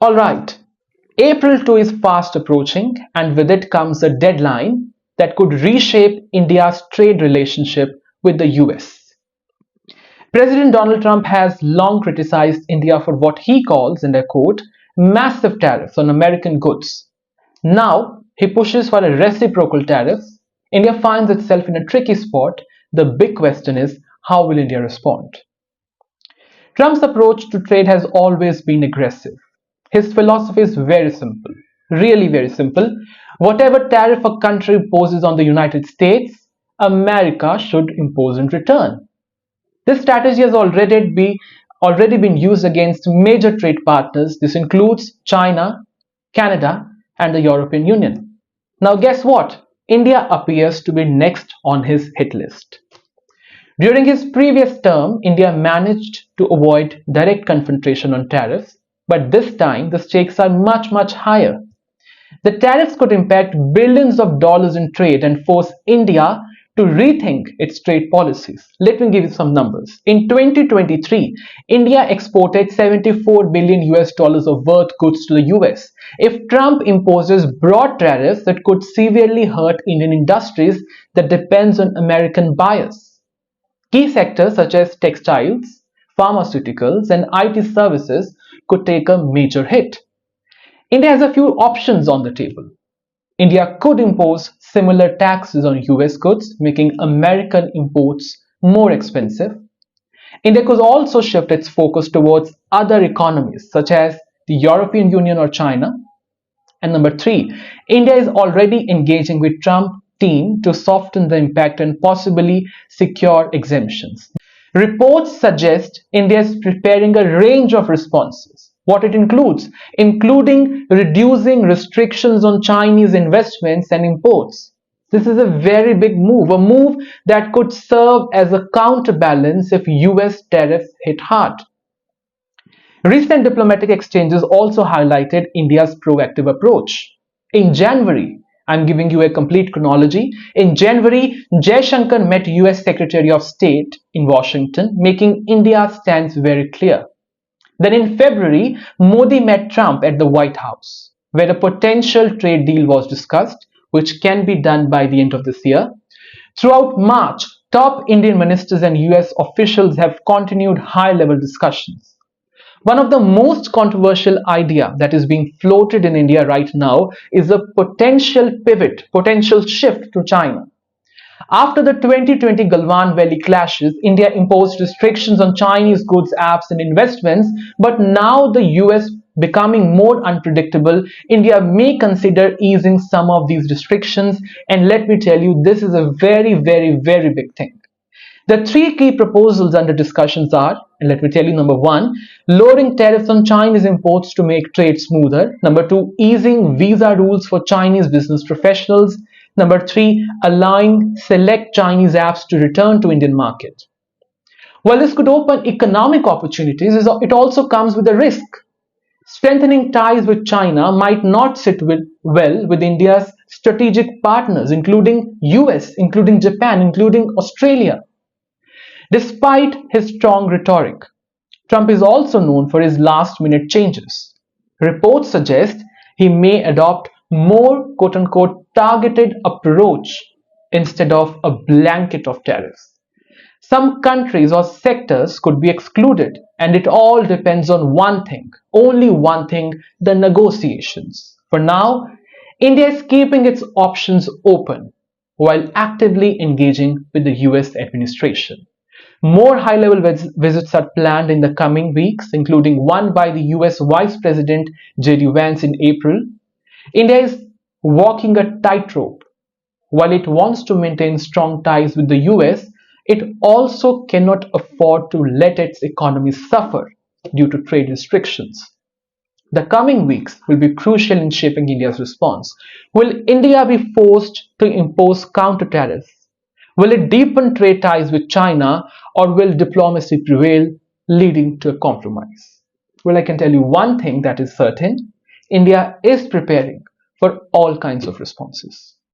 Alright, April 2 is fast approaching, and with it comes a deadline that could reshape India's trade relationship with the US. President Donald Trump has long criticized India for what he calls, and I quote, massive tariffs on American goods. Now he pushes for a reciprocal tariff. India finds itself in a tricky spot. The big question is, how will India respond? Trump's approach to trade has always been aggressive. His philosophy is very simple, really very simple. Whatever tariff a country imposes on the United States, America should impose in return. This strategy has already been used against major trade partners. This includes China, Canada, and the European Union. Now guess what? India appears to be next on his hit list. During his previous term, India managed to avoid direct confrontation on tariffs, but this time the stakes are much higher. The tariffs could impact billions of dollars in trade and force India to rethink its trade policies. Let me give you some numbers. In 2023, India exported $74 billion of worth goods to the US. If Trump imposes broad tariffs, that could severely hurt Indian industries that depends on American buyers. Key sectors such as textiles, pharmaceuticals, and IT services could take a major hit. India has a few options on the table. India could impose similar taxes on US goods, making American imports more expensive. India could also shift its focus towards other economies such as the European Union or China. And number three, India is already engaging with Trump team to soften the impact and possibly secure exemptions. Reports suggest India is preparing a range of responses. What it includes, including reducing restrictions on Chinese investments and imports. This is a very big move, a move that could serve as a counterbalance if US tariffs hit hard. Recent diplomatic exchanges also highlighted India's proactive approach. In January, I'm giving you a complete chronology. In January, Jaishankar met US Secretary of State in Washington, making India's stance very clear. Then in February, Modi met Trump at the White House, where a potential trade deal was discussed, which can be done by the end of this year. Throughout March, top Indian ministers and US officials have continued high-level discussions. One of the most controversial ideas that is being floated in India right now is a potential pivot, potential shift to China. After the 2020 Galwan Valley clashes, India imposed restrictions on Chinese goods, apps, and investments, but now the US becoming more unpredictable, India may consider easing some of these restrictions, and let me tell you, this is a very big thing. The three key proposals under discussions are, and let me tell you, number one, lowering tariffs on Chinese imports to make trade smoother. Number two, easing visa rules for Chinese business professionals. Number three, allowing select Chinese apps to return to Indian market. While this could open economic opportunities, it also comes with a risk. Strengthening ties with China might not sit well with India's strategic partners, including US, including Japan, including Australia. Despite his strong rhetoric, Trump is also known for his last-minute changes. Reports suggest he may adopt more quote-unquote targeted approach instead of a blanket of tariffs. Some countries or sectors could be excluded, and it all depends on one thing, only one thing, the negotiations. For now, India is keeping its options open while actively engaging with the US administration. More high-level visits are planned in the coming weeks, including one by the US Vice President J.D. Vance in April. India is walking a tightrope. While it wants to maintain strong ties with the US, it also cannot afford to let its economy suffer due to trade restrictions. The coming weeks will be crucial in shaping India's response. Will India be forced to impose counter tariffs? Will it deepen trade ties with China, or will diplomacy prevail, leading to a compromise? Well, I can tell you one thing that is certain. India is preparing for all kinds of responses.